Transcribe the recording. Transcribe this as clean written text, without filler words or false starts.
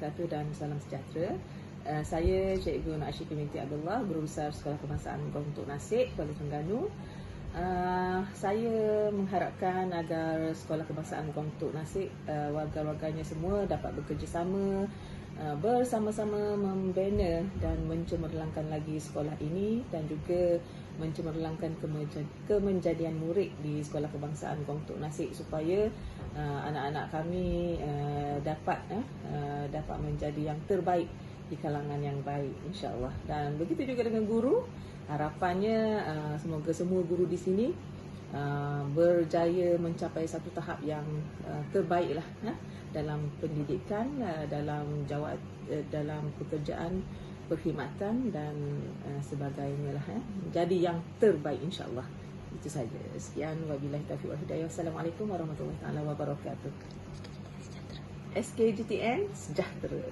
wabarakatuh dan salam sejahtera. Saya Cikgu Nur Ashifah binti Abdullah, Guru Besar Sekolah Kebangsaan Gong Tok Nasik, Kuala Terengganu. Saya mengharapkan agar Sekolah Kebangsaan Gong Tok Nasik, warga-warganya semua dapat bekerjasama, bersama-sama membina dan mencemerlangkan lagi sekolah ini dan juga mencemerlangkan kemenjadian murid di Sekolah Kebangsaan Gong Tok Nasik supaya anak-anak kami dapat menjadi yang terbaik di kalangan yang baik, insya-Allah. Dan begitu juga dengan guru, harapannya semoga semua guru di sini berjaya mencapai satu tahap yang terbaiklah dalam pendidikan, dalam pekerjaan perkhidmatan dan sebagainya lah. Jadi yang terbaik, insya-Allah. Itu saja. Sekian, wabillahi taufiq wal hidayah. Wassalamualaikum warahmatullahi wabarakatuh. SKGTN Sejahtera.